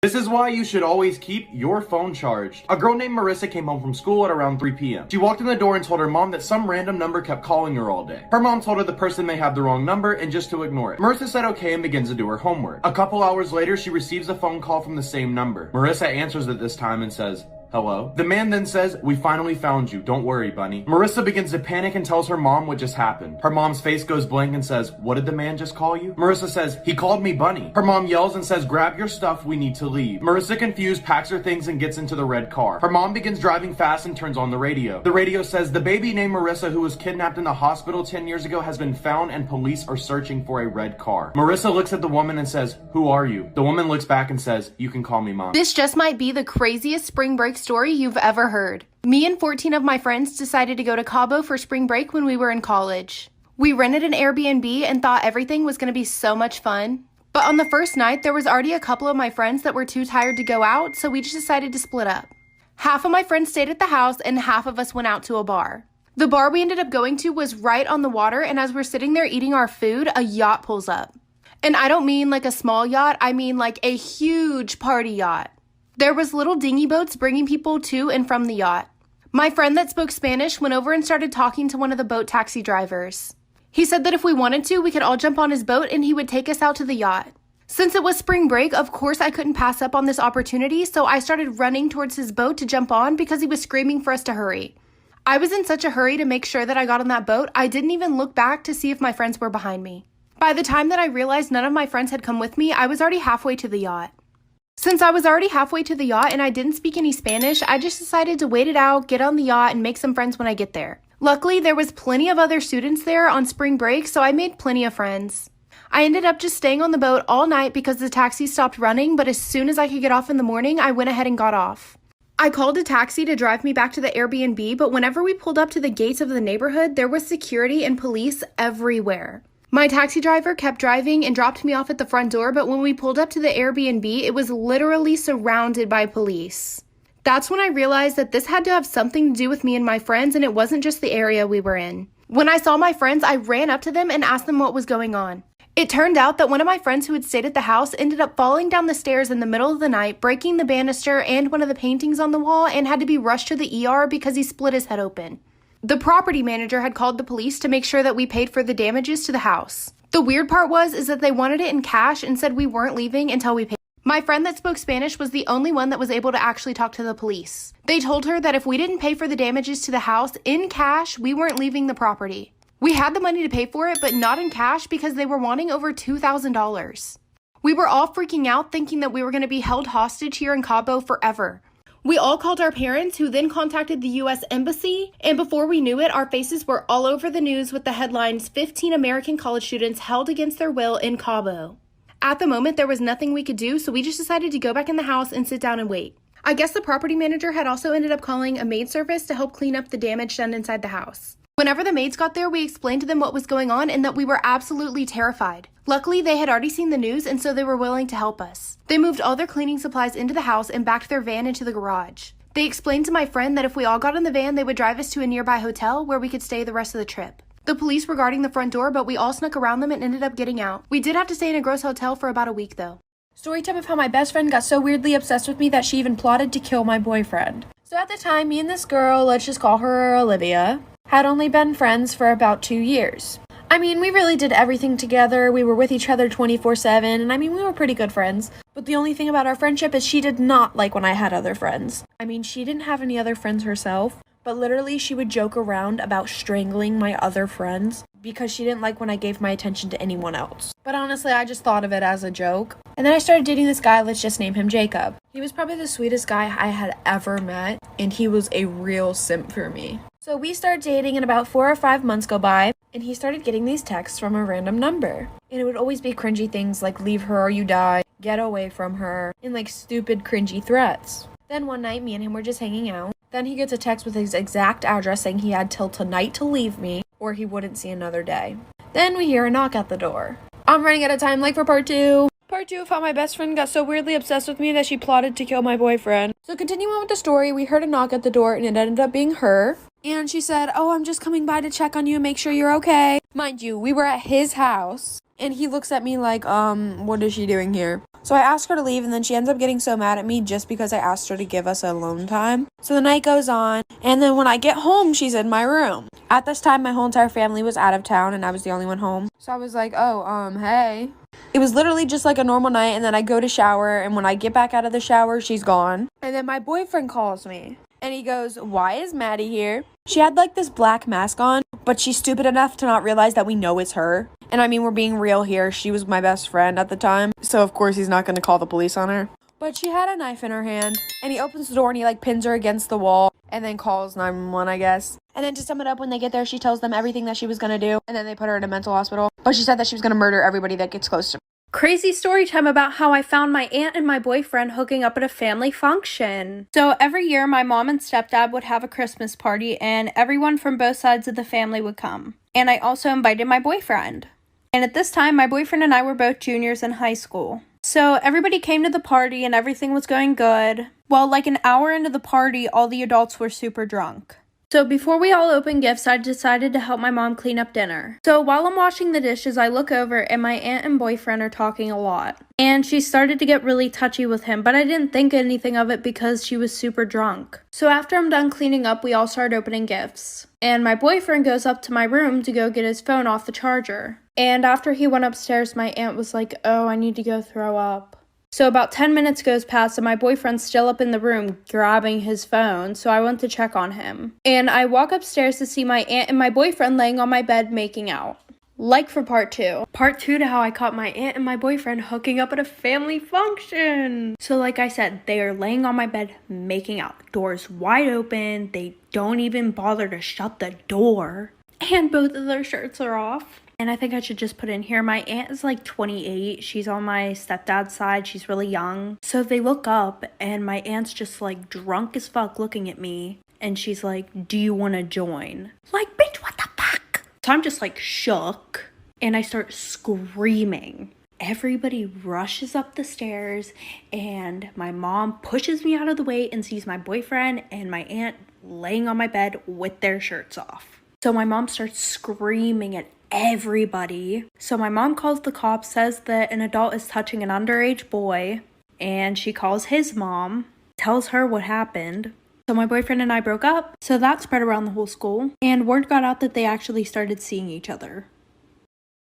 This is why you should always keep your phone charged. A girl named Marissa came home from school at around 3 p.m. She walked in the door and told her mom that some random number kept calling her all day. Her mom told her the person may have the wrong number and just to ignore it. Marissa said okay and begins to do her homework. A couple hours later, she receives a phone call from the same number. Marissa answers it this time and says, "Hello?" The man then says, "We finally found you. Don't worry, bunny." Marissa begins to panic and tells her mom what just happened. Her mom's face goes blank and says, "What did the man just call you?" Marissa says, "He called me bunny." Her mom yells and says, "Grab your stuff, we need to leave." Marissa, confused, packs her things and gets into the red car. Her mom begins driving fast and turns on the radio. The radio says, "The baby named Marissa who was kidnapped in the hospital 10 years ago has been found and police are searching for a red car." Marissa looks at the woman and says, "Who are you?" The woman looks back and says, "You can call me mom." This just might be the craziest spring break story you've ever heard. Me and 14 of my friends decided to go to Cabo for spring break when we were in college. We rented an Airbnb and thought everything was going to be so much fun. But on the first night, there was already a couple of my friends that were too tired to go out, so we just decided to split up. Half of my friends stayed at the house and half of us went out to a bar. The bar we ended up going to was right on the water, and as we're sitting there eating our food, a yacht pulls up. And I don't mean like a small yacht, I mean like a huge party yacht. There was little dinghy boats bringing people to and from the yacht. My friend that spoke Spanish went over and started talking to one of the boat taxi drivers. He said that if we wanted to, we could all jump on his boat and he would take us out to the yacht. Since it was spring break, of course I couldn't pass up on this opportunity, so I started running towards his boat to jump on because he was screaming for us to hurry. I was in such a hurry to make sure that I got on that boat, I didn't even look back to see if my friends were behind me. By the time that I realized none of my friends had come with me, I was already halfway to the yacht. Since I was already halfway to the yacht and I didn't speak any Spanish, I just decided to wait it out, get on the yacht, and make some friends when I get there. Luckily, there was plenty of other students there on spring break, so I made plenty of friends. I ended up just staying on the boat all night because the taxi stopped running, but as soon as I could get off in the morning, I went ahead and got off. I called a taxi to drive me back to the Airbnb, but whenever we pulled up to the gates of the neighborhood, there was security and police everywhere. My taxi driver kept driving and dropped me off at the front door, but when we pulled up to the Airbnb, it was literally surrounded by police. That's when I realized that this had to have something to do with me and my friends, and it wasn't just the area we were in. When I saw my friends, I ran up to them and asked them what was going on. It turned out that one of my friends who had stayed at the house ended up falling down the stairs in the middle of the night, breaking the banister and one of the paintings on the wall, and had to be rushed to the ER because he split his head open. The property manager had called the police to make sure that we paid for the damages to the house. The weird part is that they wanted it in cash and said we weren't leaving until we paid. My friend that spoke Spanish was the only one that was able to actually talk to the police. They told her that if we didn't pay for the damages to the house in cash, we weren't leaving the property. We had the money to pay for it, but not in cash because they were wanting over $2,000. We were all freaking out thinking that we were going to be held hostage here in Cabo forever. We all called our parents, who then contacted the U.S. Embassy, and before we knew it, our faces were all over the news with the headlines, 15 American college students held against their will in Cabo. At the moment, there was nothing we could do, so we just decided to go back in the house and sit down and wait. I guess the property manager had also ended up calling a maid service to help clean up the damage done inside the house. Whenever the maids got there, we explained to them what was going on and that we were absolutely terrified. Luckily, they had already seen the news, and so they were willing to help us. They moved all their cleaning supplies into the house and backed their van into the garage. They explained to my friend that if we all got in the van, they would drive us to a nearby hotel where we could stay the rest of the trip. The police were guarding the front door, but we all snuck around them and ended up getting out. We did have to stay in a gross hotel for about a week, though. Story time of how my best friend got so weirdly obsessed with me that she even plotted to kill my boyfriend. So at the time, me and this girl, let's just call her Olivia, had only been friends for about 2 years. I mean, we really did everything together. We were with each other 24/7, and I mean, we were pretty good friends. But the only thing about our friendship is she did not like when I had other friends. I mean, she didn't have any other friends herself, but literally she would joke around about strangling my other friends because she didn't like when I gave my attention to anyone else. But honestly, I just thought of it as a joke. And then I started dating this guy, let's just name him Jacob. He was probably the sweetest guy I had ever met, and he was a real simp for me. So we started dating and about 4 or 5 months go by, and he started getting these texts from a random number. And it would always be cringy things like leave her or you die, get away from her, and like stupid cringy threats. Then one night, me and him were just hanging out. Then he gets a text with his exact address saying he had till tonight to leave me or he wouldn't see another day. Then we hear a knock at the door. I'm running out of time, like for part 2. Part 2 of how my best friend got so weirdly obsessed with me that she plotted to kill my boyfriend. So continuing with the story, we heard a knock at the door and it ended up being her. And she said, "Oh, I'm just coming by to check on you and make sure you're okay." Mind you, we were at his house. And he looks at me like, what is she doing here? So I asked her to leave, and then she ends up getting so mad at me just because I asked her to give us alone time. So the night goes on, and then when I get home, she's in my room. At this time, my whole entire family was out of town, and I was the only one home. So I was like, hey. It was literally just like a normal night, and then I go to shower, and when I get back out of the shower, she's gone. And then my boyfriend calls me, and he goes, why is Maddie here? She had like this black mask on, but she's stupid enough to not realize that we know it's her. And I mean, we're being real here. She was my best friend at the time, so of course he's not going to call the police on her. But she had a knife in her hand, and he opens the door and he like pins her against the wall and then calls 911, I guess. And then to sum it up, when they get there, she tells them everything that she was going to do, and then they put her in a mental hospital. But she said that she was going to murder everybody that gets close to her. Crazy story time about how I found my aunt and my boyfriend hooking up at a family function. So every year, my mom and stepdad would have a Christmas party, and everyone from both sides of the family would come. And I also invited my boyfriend. And at this time, my boyfriend and I were both juniors in high school. So everybody came to the party and everything was going good. Well, like an hour into the party, all the adults were super drunk. So before we all opened gifts, I decided to help my mom clean up dinner. So while I'm washing the dishes, I look over and my aunt and boyfriend are talking a lot. And she started to get really touchy with him, but I didn't think anything of it because she was super drunk. So after I'm done cleaning up, we all start opening gifts. And my boyfriend goes up to my room to go get his phone off the charger. And after he went upstairs, my aunt was like, oh, I need to go throw up. So about 10 minutes goes past and my boyfriend's still up in the room grabbing his phone, so I went to check on him. And I walk upstairs to see my aunt and my boyfriend laying on my bed making out. Like for part 2. Part 2 to how I caught my aunt and my boyfriend hooking up at a family function. So like I said, they are laying on my bed making out. Doors wide open. They don't even bother to shut the door. And both of their shirts are off. And I think I should just put in here, my aunt is like 28. She's on my stepdad's side. She's really young. So they look up and my aunt's just like drunk as fuck looking at me. And she's like, do you want to join? Like, bitch, what the fuck? So I'm just like shook and I start screaming. Everybody rushes up the stairs and my mom pushes me out of the way and sees my boyfriend and my aunt laying on my bed with their shirts off. So my mom starts screaming at everybody. So my mom calls the cops, says that an adult is touching an underage boy, and she calls his mom, tells her what happened. So my boyfriend and I broke up, so that spread around the whole school, and word got out that they actually started seeing each other.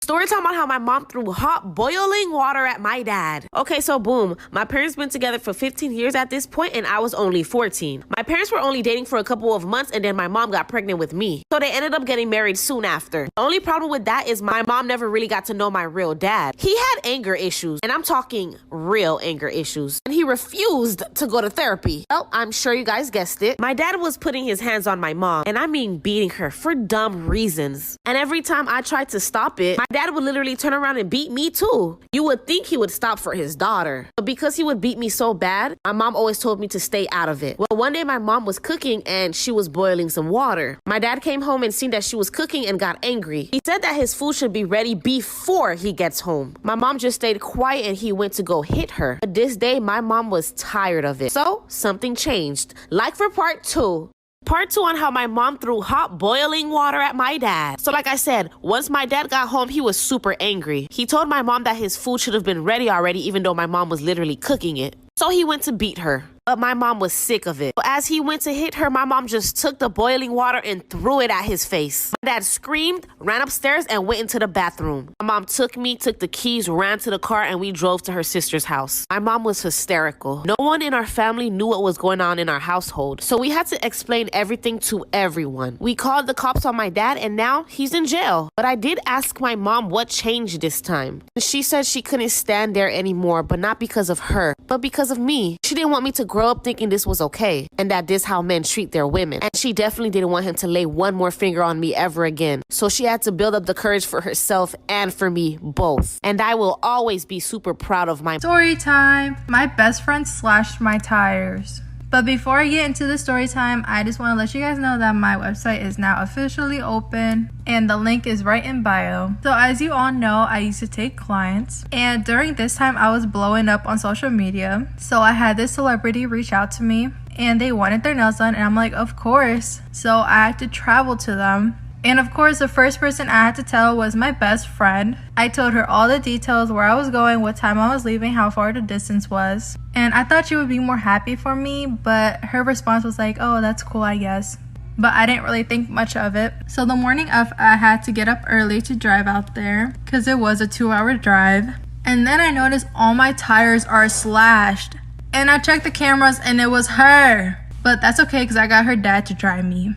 Story time about how my mom threw hot boiling water at my dad. Okay, so boom. My parents been together for 15 years at this point and I was only 14. My parents were only dating for a couple of months and then my mom got pregnant with me. So they ended up getting married soon after. The only problem with that is my mom never really got to know my real dad. He had anger issues, and I'm talking real anger issues. And he refused to go to therapy. Well, I'm sure you guys guessed it. My dad was putting his hands on my mom, and I mean beating her for dumb reasons. And every time I tried to stop it, my dad would literally turn around and beat me too. You would think he would stop for his daughter, but because he would beat me so bad, my mom always told me to stay out of it. Well, one day my mom was cooking and she was boiling some water. My dad came home and seen that she was cooking and got angry. He said that his food should be ready before he gets home. My mom just stayed quiet and he went to go hit her. But this day, my mom was tired of it. So something changed. Like for part 2. Part 2 on how my mom threw hot boiling water at my dad. So like I said, once my dad got home, he was super angry. He told my mom that his food should have been ready already, even though my mom was literally cooking it. So he went to beat her. But my mom was sick of it. So as he went to hit her, my mom just took the boiling water and threw it at his face. My dad screamed, ran upstairs, and went into the bathroom. My mom took the keys, ran to the car, and we drove to her sister's house. My mom was hysterical. No one in our family knew what was going on in our household, so we had to explain everything to everyone. We called the cops on my dad, and now he's in jail. But I did ask my mom what changed this time. She said she couldn't stand there anymore, but not because of her, but because of me. She didn't want me to grow up thinking this was okay and that this how men treat their women. And she definitely didn't want him to lay one more finger on me ever again. So she had to build up the courage for herself and for me both. And I will always be super proud of my story time. My best friend slashed my tires. But before I get into the story time, I just want to let you guys know that my website is now officially open and the link is right in bio. So as you all know, I used to take clients, and during this time I was blowing up on social media. So I had this celebrity reach out to me and they wanted their nails done, and I'm like, of course. So I had to travel to them And of course, the first person I had to tell was my best friend. I told her all the details, where I was going, what time I was leaving, how far the distance was. And I thought she would be more happy for me, but her response was like, oh, that's cool, I guess. But I didn't really think much of it. So the morning of, I had to get up early to drive out there because it was a 2-hour drive. And then I noticed all my tires are slashed. And I checked the cameras and it was her. But that's okay because I got her dad to drive me.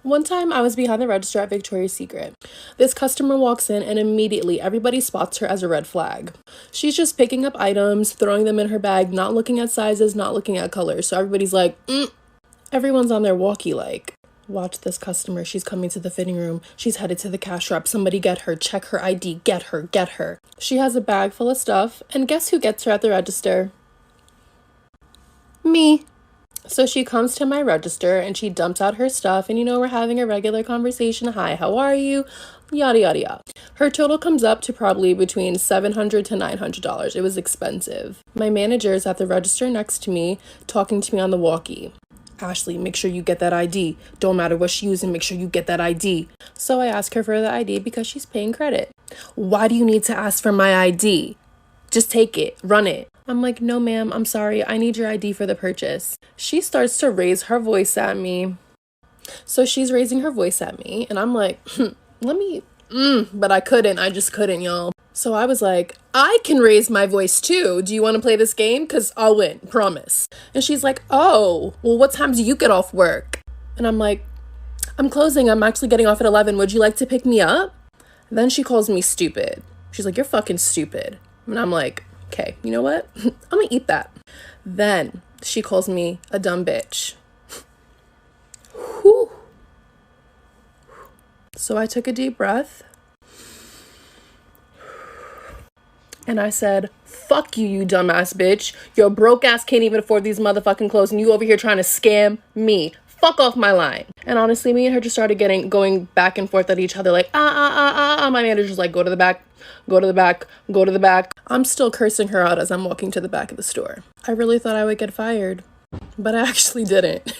One time I was behind the register at Victoria's Secret. This customer walks in and immediately everybody spots her as a red flag. She's just picking up items, throwing them in her bag, not looking at sizes, not looking at colors. So everybody's like, Everyone's on their walkie like, watch this customer. She's coming to the fitting room. She's headed to the cash wrap. Somebody get her. Check her ID. Get her. Get her. She has a bag full of stuff. And guess who gets her at the register? Me. So she comes to my register and she dumps out her stuff and we're having a regular conversation. Hi, how are you? Yada, yada, yada. Her total comes up to probably between $700 to $900. It was expensive. My manager is at the register next to me talking to me on the walkie. Ashley, make sure you get that ID. Don't matter what she's using, make sure you get that ID. So I ask her for the ID because she's paying credit. Why do you need to ask for my ID? Just take it, run it. I'm like, no, ma'am, I'm sorry. I need your ID for the purchase. She starts to raise her voice at me. So she's raising her voice at me. And I'm like, but I couldn't. I just couldn't, y'all. So I was like, I can raise my voice too. Do you want to play this game? Because I'll win, promise. And she's like, oh, well, what time do you get off work? And I'm like, I'm closing. I'm actually getting off at 11. Would you like to pick me up? And then she calls me stupid. She's like, you're fucking stupid. And I'm like, okay, you know what? I'm gonna eat that. Then she calls me a dumb bitch. Whew. So I took a deep breath. And I said, fuck you, you dumbass bitch. Your broke ass can't even afford these motherfucking clothes and you over here trying to scam me. Fuck off my line. And honestly, me and her just started going back and forth at each other like, My manager's like, go to the back, go to the back, go to the back. I'm still cursing her out as I'm walking to the back of the store. I really thought I would get fired, but I actually didn't.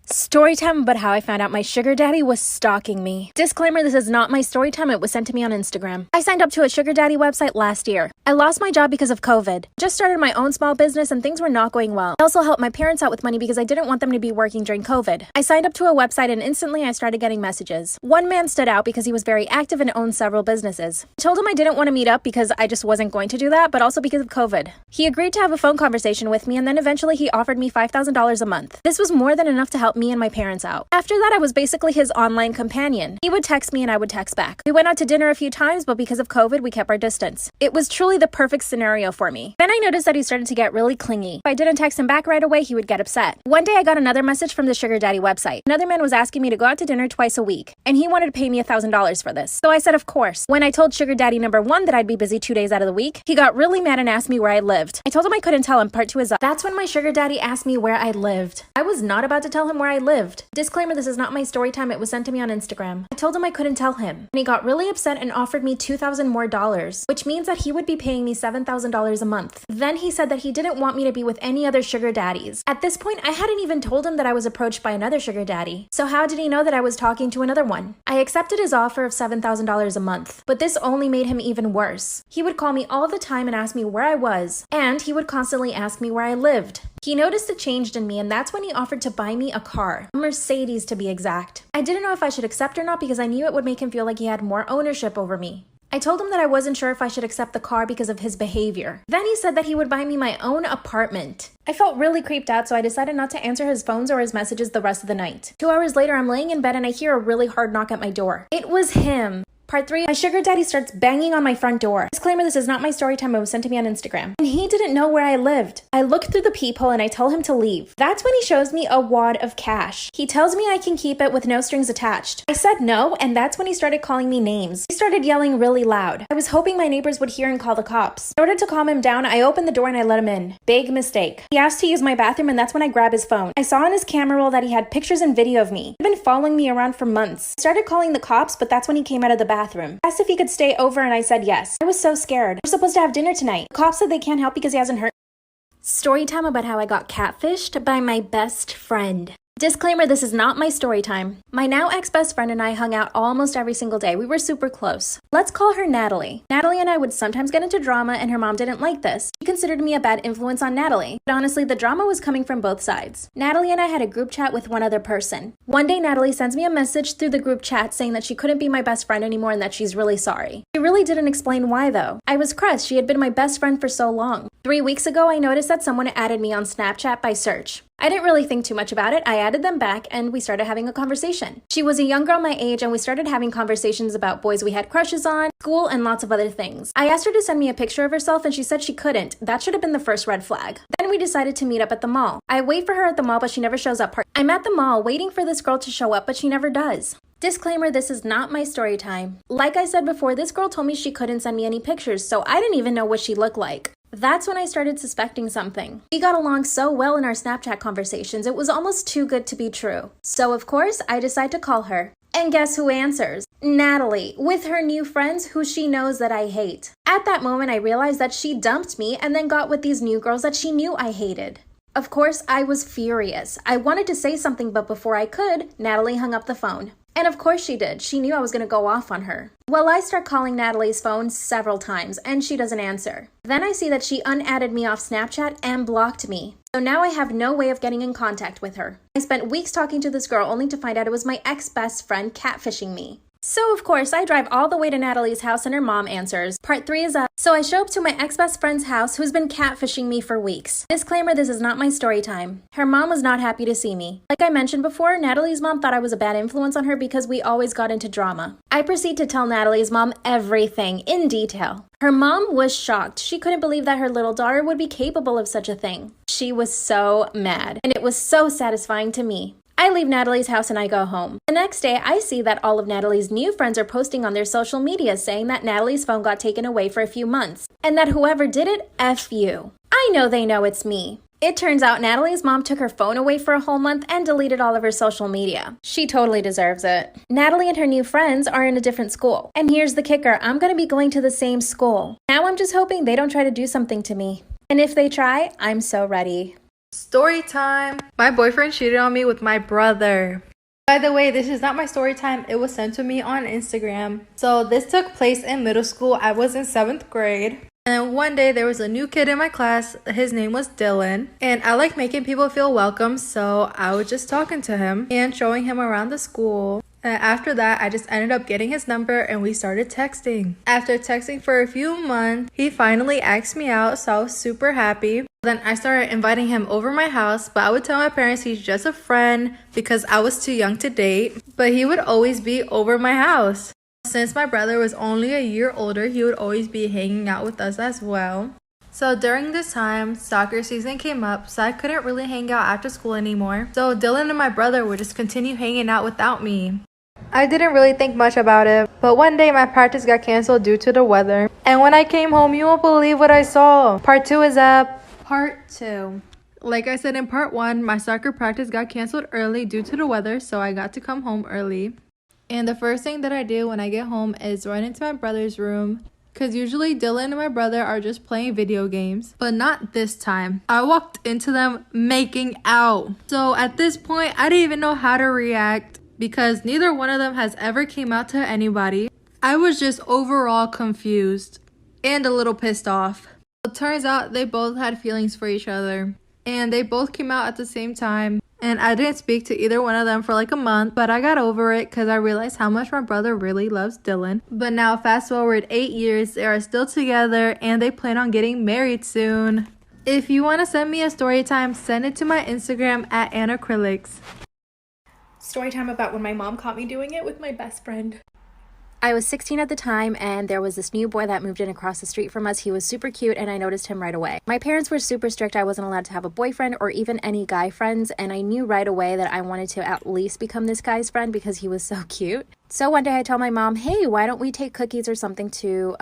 Story time about how I found out my sugar daddy was stalking me. Disclaimer, this is not my story time. It was sent to me on Instagram. I signed up to a sugar daddy website last year. I lost my job because of COVID. Just started my own small business and things were not going well. I also helped my parents out with money because I didn't want them to be working during COVID. I signed up to a website and instantly I started getting messages. One man stood out because he was very active and owned several businesses. I told him I didn't want to meet up because I just wasn't going to do that, but also because of COVID. He agreed to have a phone conversation with me and then eventually he offered me $5,000 a month. This was more than enough to help me and my parents out. After that, I was basically his online companion. He would text me and I would text back. We went out to dinner a few times, but because of COVID, we kept our distance. It was truly the perfect scenario for me. Then I noticed that he started to get really clingy. If I didn't text him back right away, he would get upset. One day I got another message from the sugar daddy website. Another man was asking me to go out to dinner twice a week, and he wanted to pay me $1,000 for this. So I said, of course. When I told sugar daddy number 1 that I'd be busy 2 days out of the week, he got really mad and asked me where I lived. I told him I couldn't tell him. Part 2 is up. That's when my sugar daddy asked me where I lived. I was not about to tell him where I lived. Disclaimer, this is not my story time. It was sent to me on Instagram. I told him I couldn't tell him. And he got really upset and offered me $2,000 more, which means that he would be paying me $7,000 a month. Then he said that he didn't want me to be with any other sugar daddies. At this point, I hadn't even told him that I was approached by another sugar daddy. So how did he know that I was talking to another one? I accepted his offer of $7,000 a month, but this only made him even worse. He would call me all the time and ask me where I was, and he would constantly ask me where I lived. He noticed a change in me, and that's when he offered to buy me a car. A Mercedes, to be exact. I didn't know if I should accept or not because I knew it would make him feel like he had more ownership over me. I told him that I wasn't sure if I should accept the car because of his behavior. Then he said that he would buy me my own apartment. I felt really creeped out, so I decided not to answer his phones or his messages the rest of the night. 2 hours later, I'm laying in bed and I hear a really hard knock at my door. It was him. Part 3, my sugar daddy starts banging on my front door. Disclaimer, this is not my story time. It was sent to me on Instagram. And he didn't know where I lived. I looked through the peephole and I tell him to leave. That's when he shows me a wad of cash. He tells me I can keep it with no strings attached. I said no, and that's when he started calling me names. He started yelling really loud. I was hoping my neighbors would hear and call the cops. In order to calm him down, I opened the door and I let him in. Big mistake. He asked to use my bathroom and that's when I grabbed his phone. I saw on his camera roll that he had pictures and video of me. He'd been following me around for months. I started calling the cops, but that's when he came out of the bathroom. I asked if he could stay over and I said yes. I was so scared. We're supposed to have dinner tonight. The cops said they can't help because he hasn't hurt. Story time about how I got catfished by my best friend. Disclaimer, this is not my story time. My now ex-best friend and I hung out almost every single day. We were super close. Let's call her Natalie. Natalie and I would sometimes get into drama, and her mom didn't like this. She considered me a bad influence on Natalie. But honestly, the drama was coming from both sides. Natalie and I had a group chat with one other person. One day, Natalie sends me a message through the group chat saying that she couldn't be my best friend anymore and that she's really sorry. She really didn't explain why, though. I was crushed. She had been my best friend for so long. 3 weeks ago, I noticed that someone added me on Snapchat by search. I didn't really think too much about it. I added them back and we started having a conversation. She was a young girl my age and we started having conversations about boys we had crushes on, school, and lots of other things. I asked her to send me a picture of herself and she said she couldn't. That should have been the first red flag. Then we decided to meet up at the mall. I wait for her at the mall but she never shows up. I'm at the mall waiting for this girl to show up but she never does. Disclaimer, this is not my story time. Like I said before, this girl told me she couldn't send me any pictures, so I didn't even know what she looked like. That's when I started suspecting something. We got along so well in our Snapchat conversations, it was almost too good to be true. So of course, I decide to call her. And guess who answers? Natalie, with her new friends who she knows that I hate. At that moment, I realized that she dumped me and then got with these new girls that she knew I hated. Of course, I was furious. I wanted to say something, but before I could, Natalie hung up the phone. And of course she did. She knew I was going to go off on her. Well, I start calling Natalie's phone several times, and she doesn't answer. Then I see that she unadded me off Snapchat and blocked me. So now I have no way of getting in contact with her. I spent weeks talking to this girl only to find out it was my ex-best friend catfishing me. So of course, I drive all the way to Natalie's house and her mom answers. Part 3 is up. So I show up to my ex-best friend's house who's been catfishing me for weeks. Disclaimer, this is not my story time. Her mom was not happy to see me. Like I mentioned before, Natalie's mom thought I was a bad influence on her because we always got into drama. I proceed to tell Natalie's mom everything in detail. Her mom was shocked. She couldn't believe that her little daughter would be capable of such a thing. She was so mad, and it was so satisfying to me. I leave Natalie's house and I go home. The next day, I see that all of Natalie's new friends are posting on their social media saying that Natalie's phone got taken away for a few months, and that whoever did it, F you. I know they know it's me. It turns out Natalie's mom took her phone away for a whole month and deleted all of her social media. She totally deserves it. Natalie and her new friends are in a different school. And here's the kicker, I'm gonna be going to the same school. Now I'm just hoping they don't try to do something to me. And if they try, I'm so ready. Story time. My boyfriend cheated on me with my brother. By the way, this is not my story time. It was sent to me on Instagram. So this took place in middle school. I was in 7th grade. And one day there was a new kid in my class. His name was Dylan. And I like making people feel welcome. So I was just talking to him and showing him around the school. And after that, I just ended up getting his number and we started texting. After texting for a few months, he finally asked me out, so I was super happy. Then I started inviting him over my house, but I would tell my parents he's just a friend because I was too young to date. But he would always be over my house. Since my brother was only a year older, he would always be hanging out with us as well. So during this time, soccer season came up, so I couldn't really hang out after school anymore. So Dylan and my brother would just continue hanging out without me. I didn't really think much about it, but one day my practice got canceled due to the weather. And when I came home, you won't believe what I saw. Part 2 is up. Part 2. Like I said in part 1, my soccer practice got canceled early due to the weather, so I got to come home early. And the first thing that I do when I get home is run into my brother's room, because usually Dylan and my brother are just playing video games, but not this time. I walked into them making out. So at this point, I didn't even know how to react because neither one of them has ever came out to anybody. I was just overall confused and a little pissed off. It turns out they both had feelings for each other and they both came out at the same time. And I didn't speak to either one of them for like a month, but I got over it because I realized how much my brother really loves Dylan. But now fast forward 8 years, they are still together and they plan on getting married soon. If you want to send me a story time, send it to my Instagram at Anacrylics. Story time about when my mom caught me doing it with my best friend. I was 16 at the time, and there was this new boy that moved in across the street from us. He was super cute, and I noticed him right away. My parents were super strict. I wasn't allowed to have a boyfriend or even any guy friends, and I knew right away that I wanted to at least become this guy's friend because he was so cute. So one day I told my mom, hey, why don't we take cookies or something to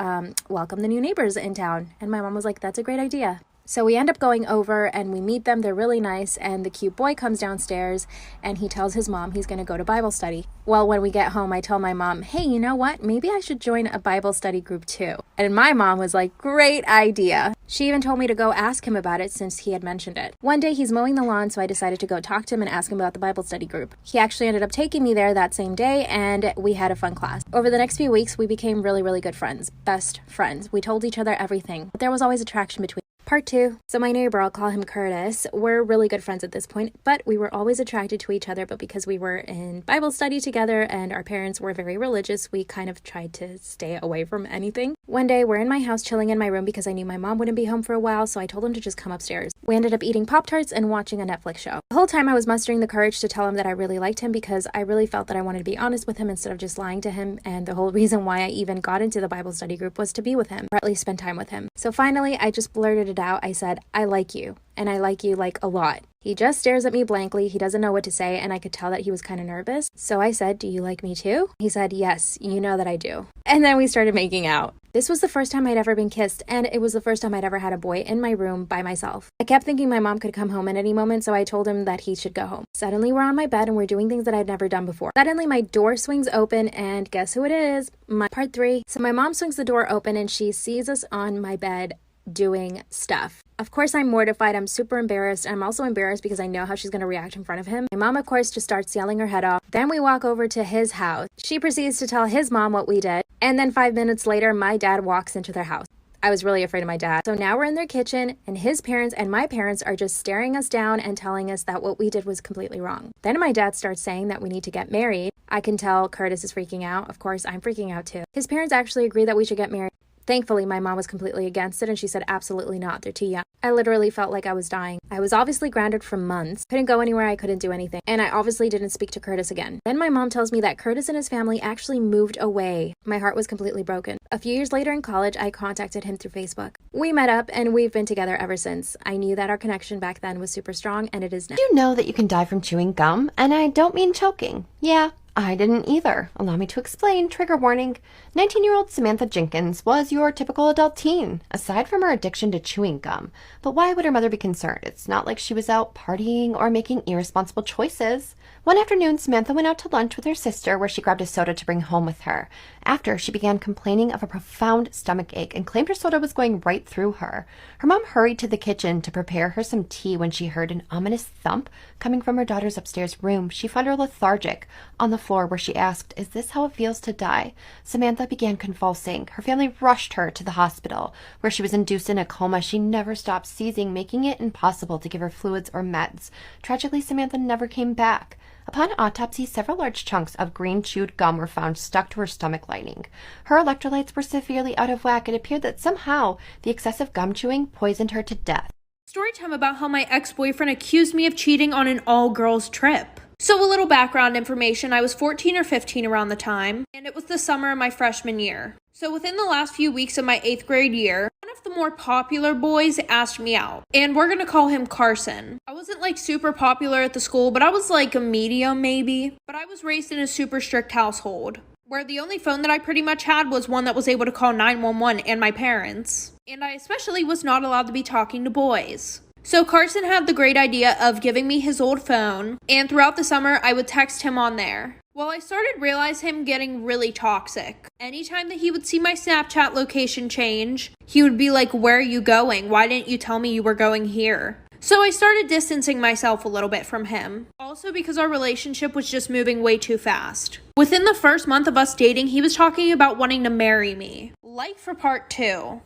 welcome the new neighbors in town? And my mom was like, that's a great idea. So we end up going over and we meet them. They're really nice. And the cute boy comes downstairs and he tells his mom he's going to go to Bible study. Well, when we get home, I tell my mom, hey, you know what? Maybe I should join a Bible study group too. And my mom was like, great idea. She even told me to go ask him about it since he had mentioned it. One day he's mowing the lawn, so I decided to go talk to him and ask him about the Bible study group. He actually ended up taking me there that same day and we had a fun class. Over the next few weeks, we became really, really good friends. Best friends. We told each other everything. But there was always attraction between. Part 2. So my neighbor, I'll call him Curtis, we're really good friends at this point, but we were always attracted to each other, but because we were in Bible study together and our parents were very religious, we kind of tried to stay away from anything. One day, we're in my house chilling in my room because I knew my mom wouldn't be home for a while, so I told him to just come upstairs. We ended up eating Pop-Tarts and watching a Netflix show. The whole time I was mustering the courage to tell him that I really liked him because I really felt that I wanted to be honest with him instead of just lying to him, and the whole reason why I even got into the Bible study group was to be with him, or at least spend time with him. So finally, I just blurted it out. I said, I like you, and I like you like a lot. He just stares at me blankly. He doesn't know what to say, and I could tell that he was kind of nervous. So I said, do you like me too? He said, yes, you know that I do. And then we started making out. This was the first time I'd ever been kissed, and it was the first time I'd ever had a boy in my room by myself. I kept thinking my mom could come home at any moment, so I told him that he should go home. Suddenly, we're on my bed, and we're doing things that I'd never done before. Suddenly, my door swings open, and guess who it is? Part 3. So my mom swings the door open, and she sees us on my bed doing stuff. Of course, I'm mortified. I'm super embarrassed. I'm also embarrassed because I know how she's going to react in front of him. My mom, of course, just starts yelling her head off. Then we walk over to his house. She proceeds to tell his mom what we did. And then 5 minutes later, my dad walks into their house. I was really afraid of my dad. So now we're in their kitchen and his parents and my parents are just staring us down and telling us that what we did was completely wrong. Then my dad starts saying that we need to get married. I can tell Curtis is freaking out. Of course, I'm freaking out too. His parents actually agree that we should get married. Thankfully, my mom was completely against it and she said absolutely not, they're too young. I literally felt like I was dying. I was obviously grounded for months, couldn't go anywhere, I couldn't do anything, and I obviously didn't speak to Curtis again. Then my mom tells me that Curtis and his family actually moved away. My heart was completely broken. A few years later in college, I contacted him through Facebook. We met up and we've been together ever since. I knew that our connection back then was super strong and it is now. Do you know that you can die from chewing gum? And I don't mean choking. Yeah, I didn't either. Allow me to explain. Trigger warning. 19-year-old Samantha Jenkins was your typical adult teen, aside from her addiction to chewing gum. But why would her mother be concerned? It's not like she was out partying or making irresponsible choices. One afternoon, Samantha went out to lunch with her sister where she grabbed a soda to bring home with her. After, she began complaining of a profound stomach ache and claimed her soda was going right through her. Her mom hurried to the kitchen to prepare her some tea when she heard an ominous thump coming from her daughter's upstairs room. She found her lethargic on the floor where she asked, "Is this how it feels to die?" Samantha began convulsing. Her family rushed her to the hospital, where she was induced in a coma. She never stopped seizing, making it impossible to give her fluids or meds. Tragically, Samantha never came back. Upon autopsy, several large chunks of green chewed gum were found stuck to her stomach lining. Her electrolytes were severely out of whack. It appeared that somehow the excessive gum chewing poisoned her to death. Story time about how my ex-boyfriend accused me of cheating on an all-girls trip. So a little background information, I was 14 or 15 around the time, and it was the summer of my freshman year. So within the last few weeks of my 8th grade year, one of the more popular boys asked me out, and we're gonna call him Carson. I wasn't like super popular at the school, but I was like a medium maybe. But I was raised in a super strict household, where the only phone that I pretty much had was one that was able to call 911 and my parents. And I especially was not allowed to be talking to boys. So Carson had the great idea of giving me his old phone, and throughout the summer, I would text him on there. Well, I started to realize him getting really toxic. Anytime that he would see my Snapchat location change, he would be like, "Where are you going? Why didn't you tell me you were going here?" So I started distancing myself a little bit from him. Also because our relationship was just moving way too fast. Within the first month of us dating, he was talking about wanting to marry me. Like for part 2.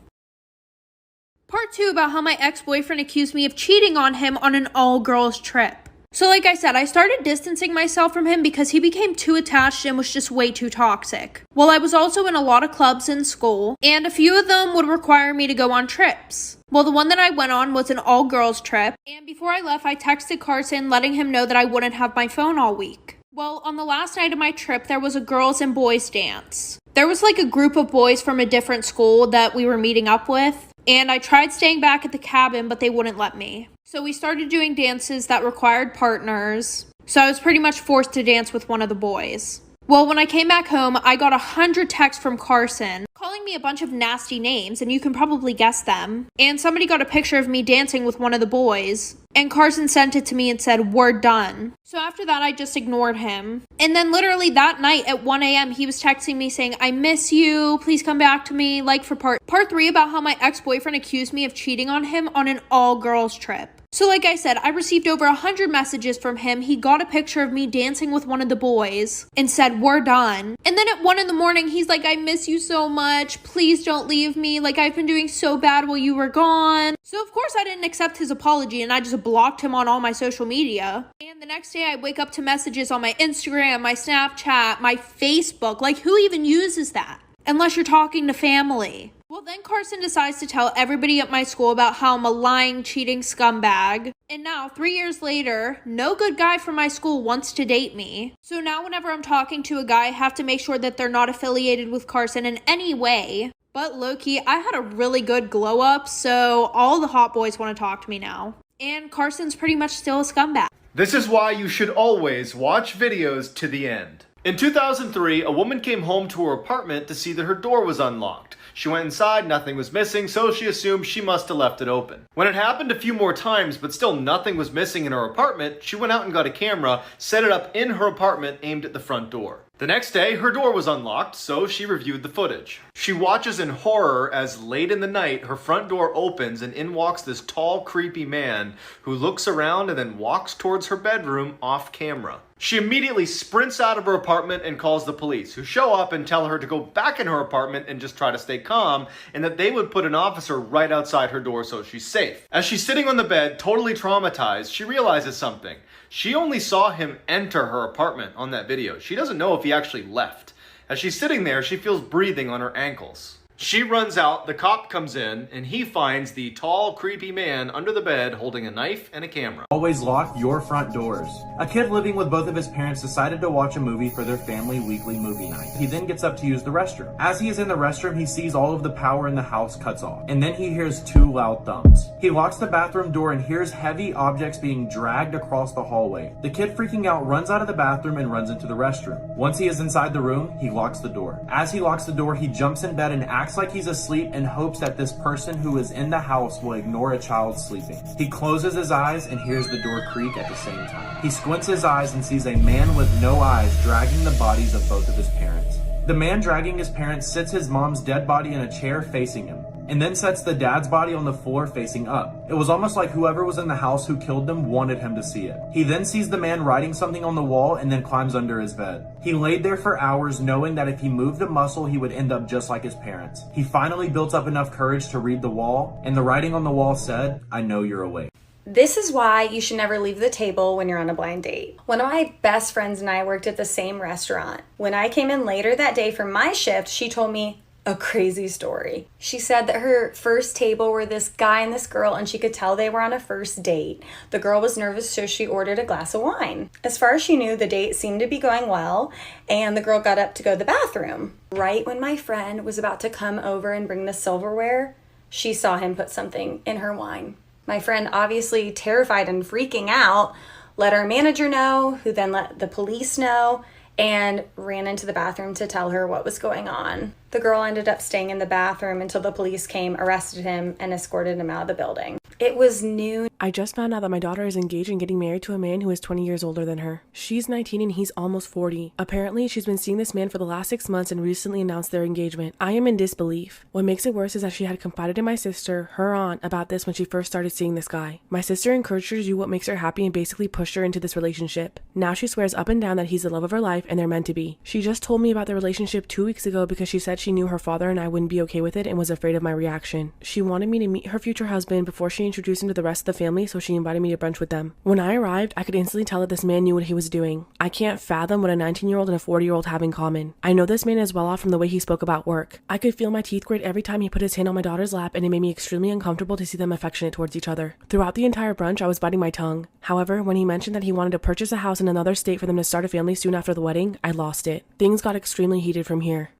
Part 2 about how my ex-boyfriend accused me of cheating on him on an all-girls trip. So like I said, I started distancing myself from him because he became too attached and was just way too toxic. Well, I was also in a lot of clubs in school, and a few of them would require me to go on trips. Well, the one that I went on was an all-girls trip, and before I left, I texted Carson letting him know that I wouldn't have my phone all week. Well, on the last night of my trip, there was a girls and boys dance. There was like a group of boys from a different school that we were meeting up with, and I tried staying back at the cabin, but they wouldn't let me. So we started doing dances that required partners, so I was pretty much forced to dance with one of the boys. Well, when I came back home, I got 100 texts from Carson calling me a bunch of nasty names, and you can probably guess them. And somebody got a picture of me dancing with one of the boys, and Carson sent it to me and said, "We're done." So after that, I just ignored him. And then literally that night at 1 a.m., he was texting me saying, "I miss you, please come back to me," like for part 3 about how my ex-boyfriend accused me of cheating on him on an all-girls trip. So like I said, I received over 100 messages from him. He got a picture of me dancing with one of the boys and said, "We're done." And then at 1 a.m, he's like, "I miss you so much. Please don't leave me. Like, I've been doing so bad while you were gone." So of course I didn't accept his apology and I just blocked him on all my social media. And the next day I wake up to messages on my Instagram, my Snapchat, my Facebook. Like, who even uses that? Unless you're talking to family. Well, then Carson decides to tell everybody at my school about how I'm a lying, cheating scumbag. And now, 3 years later, no good guy from my school wants to date me. So now whenever I'm talking to a guy, I have to make sure that they're not affiliated with Carson in any way. But low-key, I had a really good glow-up, so all the hot boys want to talk to me now. And Carson's pretty much still a scumbag. This is why you should always watch videos to the end. In 2003, a woman came home to her apartment to see that her door was unlocked. She went inside, nothing was missing, so she assumed she must have left it open. When it happened a few more times, but still nothing was missing in her apartment, she went out and got a camera, set it up in her apartment aimed at the front door. The next day, her door was unlocked, so she reviewed the footage. She watches in horror as late in the night, her front door opens and in walks this tall, creepy man who looks around and then walks towards her bedroom off camera. She immediately sprints out of her apartment and calls the police, who show up and tell her to go back in her apartment and just try to stay calm, and that they would put an officer right outside her door so she's safe. As she's sitting on the bed, totally traumatized, she realizes something. She only saw him enter her apartment on that video. She doesn't know if he actually left. As she's sitting there, she feels breathing on her ankles. She runs out, the cop comes in, and he finds the tall, creepy man under the bed holding a knife and a camera. Always lock your front doors. A kid living with both of his parents decided to watch a movie for their family weekly movie night. He then gets up to use the restroom. As he is in the restroom, he sees all of the power in the house cuts off, and then he hears 2 loud thumps. He locks the bathroom door and hears heavy objects being dragged across the hallway. The kid, freaking out, runs out of the bathroom and runs into the restroom. Once he is inside the room, he locks the door. As he locks the door, he jumps in bed and acts like he's asleep and hopes that this person who is in the house will ignore a child sleeping. He closes his eyes and hears the door creak at the same time. He squints his eyes and sees a man with no eyes dragging the bodies of both of his parents. The man dragging his parents sits his mom's dead body in a chair facing him, and then sets the dad's body on the floor facing up. It was almost like whoever was in the house who killed them wanted him to see it. He then sees the man writing something on the wall and then climbs under his bed. He laid there for hours knowing that if he moved a muscle, he would end up just like his parents. He finally built up enough courage to read the wall, and the writing on the wall said, "I know you're awake." This is why you should never leave the table when you're on a blind date. One of my best friends and I worked at the same restaurant. When I came in later that day for my shift, she told me a crazy story. She said that her first table were this guy and this girl, and she could tell they were on a first date. The girl was nervous, so she ordered a glass of wine. As far as she knew, the date seemed to be going well, and the girl got up to go to the bathroom. Right when my friend was about to come over and bring the silverware, she saw him put something in her wine. My friend, obviously terrified and freaking out, let our manager know, who then let the police know, and ran into the bathroom to tell her what was going on. The girl ended up staying in the bathroom until the police came, arrested him, and escorted him out of the building. It was noon. I just found out that my daughter is engaged and getting married to a man who is 20 years older than her. She's 19 and he's almost 40. Apparently, she's been seeing this man for the last 6 months and recently announced their engagement. I am in disbelief. What makes it worse is that she had confided in my sister, her aunt, about this when she first started seeing this guy. My sister encouraged her to do what makes her happy and basically pushed her into this relationship. Now she swears up and down that he's the love of her life and they're meant to be. She just told me about the relationship 2 weeks ago because she said she knew her father and I wouldn't be okay with it and was afraid of my reaction. She wanted me to meet her future husband before she introduced him to the rest of the family, so she invited me to brunch with them. When I arrived, I could instantly tell that this man knew what he was doing. I can't fathom what a 19-year-old and a 40-year-old have in common. I know this man is well off from the way he spoke about work. I could feel my teeth grit every time he put his hand on my daughter's lap, and it made me extremely uncomfortable to see them affectionate towards each other. Throughout the entire brunch, I was biting my tongue. However, when he mentioned that he wanted to purchase a house in another state for them to start a family soon after the wedding, I lost it. Things got extremely heated from here.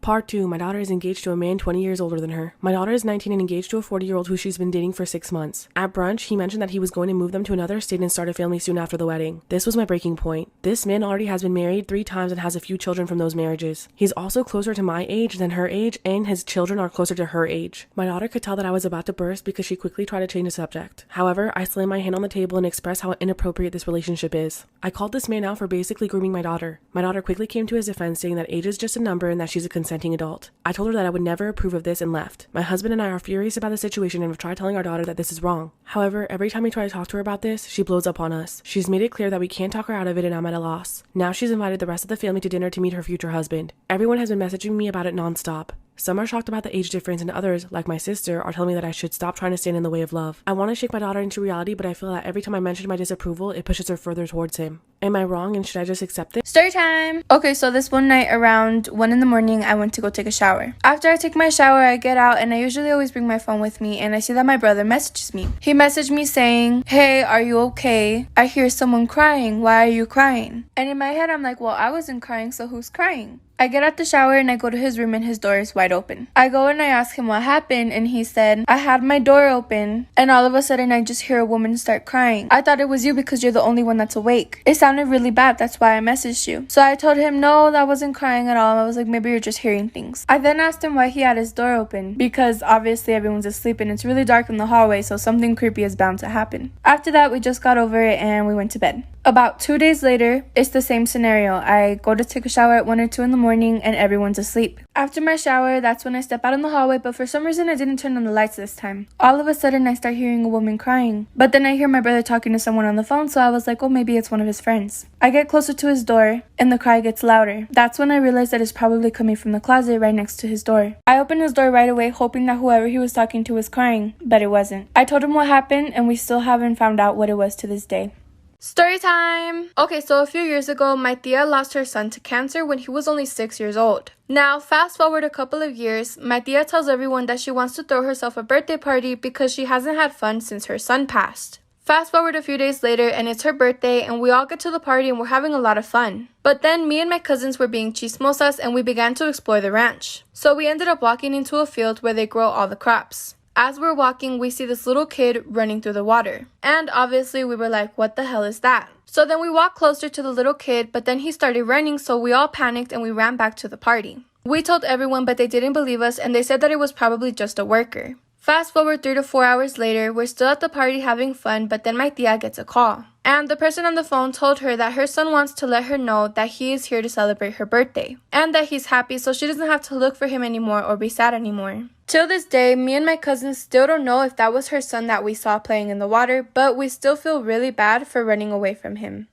Part 2. My daughter is engaged to a man 20 years older than her. My daughter is 19 and engaged to a 40-year-old who she's been dating for 6 months. At brunch, he mentioned that he was going to move them to another state and start a family soon after the wedding. This was my breaking point. This man already has been married 3 times and has a few children from those marriages. He's also closer to my age than her age, and his children are closer to her age. My daughter could tell that I was about to burst because she quickly tried to change the subject. However, I slammed my hand on the table and expressed how inappropriate this relationship is. I called this man out for basically grooming my daughter. My daughter quickly came to his defense, saying that age is just a number and that she's a consenting adult. I told her that I would never approve of this and left. My husband and I are furious about the situation and have tried telling our daughter that this is wrong. However, every time we try to talk to her about this, she blows up on us. She's made it clear that we can't talk her out of it and I'm at a loss. Now she's invited the rest of the family to dinner to meet her future husband. Everyone has been messaging me about it nonstop. Some are shocked about the age difference and others, like my sister, are telling me that I should stop trying to stand in the way of love. I want to shake my daughter into reality, but I feel that every time I mention my disapproval, it pushes her further towards him. Am I wrong and should I just accept it? Story time! Okay, so this one night around 1 in the morning, I went to go take a shower. After I take my shower, I get out and I usually always bring my phone with me and I see that my brother messages me. He messaged me saying, "Hey, are you okay? I hear someone crying. Why are you crying?" And in my head, I'm like, well, I wasn't crying, so who's crying? I get out the shower and I go to his room and his door is wide open. I go and I ask him what happened and he said, "I had my door open and all of a sudden I just hear a woman start crying. I thought it was you because you're the only one that's awake. It sounded really bad, that's why I messaged you." So I told him, no, that wasn't crying at all. I was like, maybe you're just hearing things. I then asked him why he had his door open because obviously everyone's asleep and it's really dark in the hallway, so something creepy is bound to happen. After that, we just got over it and we went to bed. About 2 days later, it's the same scenario. I go to take a shower at 1 or 2 in the morning and everyone's asleep. After my shower, that's when I step out in the hallway, but for some reason I didn't turn on the lights this time. All of a sudden, I start hearing a woman crying. But then I hear my brother talking to someone on the phone, so I was like, oh, maybe it's one of his friends. I get closer to his door and the cry gets louder. That's when I realized that it's probably coming from the closet right next to his door. I opened his door right away, hoping that whoever he was talking to was crying, but it wasn't. I told him what happened and we still haven't found out what it was to this day. Story time! Okay, so a few years ago, my tia lost her son to cancer when he was only 6 years old. Now, fast forward a couple of years, my tia tells everyone that she wants to throw herself a birthday party because she hasn't had fun since her son passed. Fast forward a few days later and it's her birthday and we all get to the party and we're having a lot of fun. But then me and my cousins were being chismosas and we began to explore the ranch. So we ended up walking into a field where they grow all the crops. As we're walking, we see this little kid running through the water. And obviously we were like, what the hell is that? So then we walked closer to the little kid, but then he started running, so we all panicked and we ran back to the party. We told everyone, but they didn't believe us and they said that it was probably just a worker. Fast forward 3 to 4 hours later, we're still at the party having fun, but then my tia gets a call. And the person on the phone told her that her son wants to let her know that he is here to celebrate her birthday. And that he's happy so she doesn't have to look for him anymore or be sad anymore. Till this day, me and my cousins still don't know if that was her son that we saw playing in the water, but we still feel really bad for running away from him.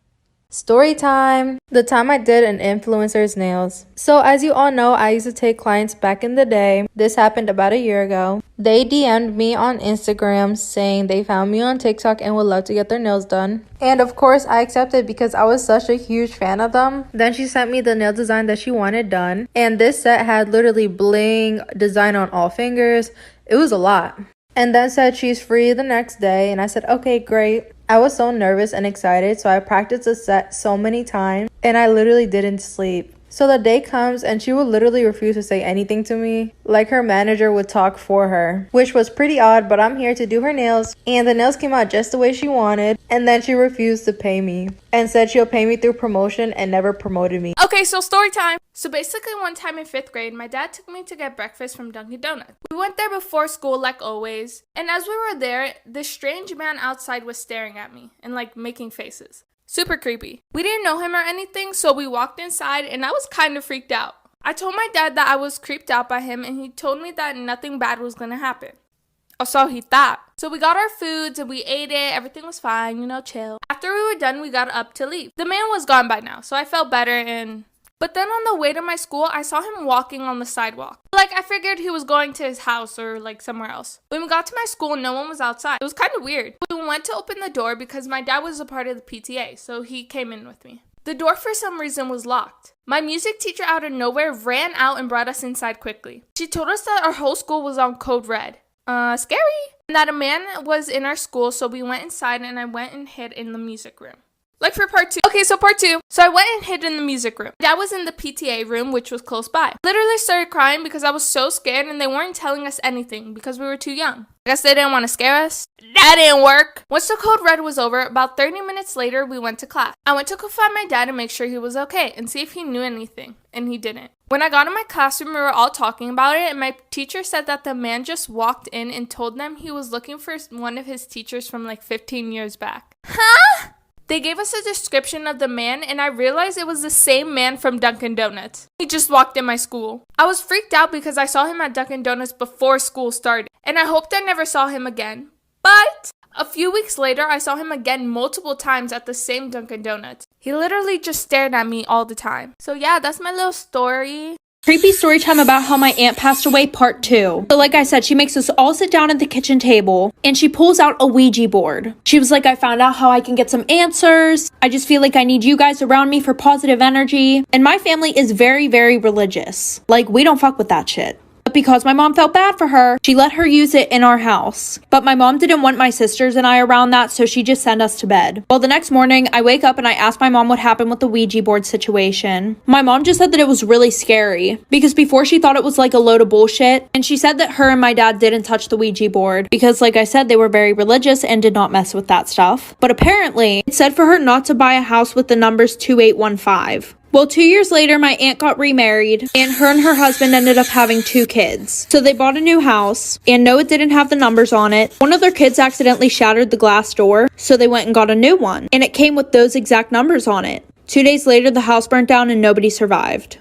Story time! The time I did an influencer's nails. So as you all know, I used to take clients back in the day. This happened about a year ago. They DM'd me on Instagram saying they found me on TikTok and would love to get their nails done. And of course I accepted because I was such a huge fan of them. Then she sent me the nail design that she wanted done. And this set had literally bling design on all fingers. It was a lot. And then said she's free the next day and I said, okay, great. I was so nervous and excited, so I practiced the set so many times and I literally didn't sleep. So the day comes and she would literally refuse to say anything to me, like her manager would talk for her, which was pretty odd, but I'm here to do her nails. And the nails came out just the way she wanted, and then she refused to pay me and said she'll pay me through promotion and never promoted me. Okay, so story time. So basically one time in 5th grade, my dad took me to get breakfast from Dunkin' Donuts. We went there before school like always, and as we were there, this strange man outside was staring at me and like making faces. Super creepy. We didn't know him or anything, so we walked inside and I was kind of freaked out. I told my dad that I was creeped out by him and he told me that nothing bad was gonna happen. Or so he thought. So we got our foods and we ate it, everything was fine, chill. After we were done, we got up to leave. The man was gone by now, so I felt better But then on the way to my school, I saw him walking on the sidewalk. I figured he was going to his house or somewhere else. When we got to my school, no one was outside. It was kind of weird. We went to open the door because my dad was a part of the PTA, so he came in with me. The door for some reason was locked. My music teacher out of nowhere ran out and brought us inside quickly. She told us that our whole school was on code red. Scary. And that a man was in our school, so we went inside and I went and hid in the music room. Like for part 2. Okay, so part 2. So I went and hid in the music room. Dad was in the PTA room, which was close by. Literally started crying because I was so scared and they weren't telling us anything because we were too young. I guess they didn't want to scare us. That didn't work. Once the code red was over, about 30 minutes later, we went to class. I went to go find my dad and make sure he was okay and see if he knew anything, and he didn't. When I got in my classroom, we were all talking about it, and my teacher said that the man just walked in and told them he was looking for one of his teachers from like 15 years back. Huh? They gave us a description of the man, and I realized it was the same man from Dunkin' Donuts. He just walked in my school. I was freaked out because I saw him at Dunkin' Donuts before school started, and I hoped I never saw him again. But a few weeks later, I saw him again multiple times at the same Dunkin' Donuts. He literally just stared at me all the time. So yeah, that's my little story. Creepy story time about how my aunt passed away, part 2. So like I said, she makes us all sit down at the kitchen table and she pulls out a Ouija board. She was like, I found out how I can get some answers. I just feel like I need you guys around me for positive energy. And my family is very, very religious. Like, we don't fuck with that shit. But because my mom felt bad for her, she let her use it in our house. But my mom didn't want my sisters and I around that, so she just sent us to bed. Well, the next morning, I wake up and I ask my mom what happened with the Ouija board situation. My mom just said that it was really scary because before she thought it was like a load of bullshit. And she said that her and my dad didn't touch the Ouija board because, like I said, they were very religious and did not mess with that stuff. But apparently, it said for her not to buy a house with the numbers 2815. Well, 2 years later, my aunt got remarried, and her husband ended up having 2 kids. So they bought a new house, and no, it didn't have the numbers on it. One of their kids accidentally shattered the glass door, so they went and got a new one, and it came with those exact numbers on it. 2 days later, the house burnt down and nobody survived.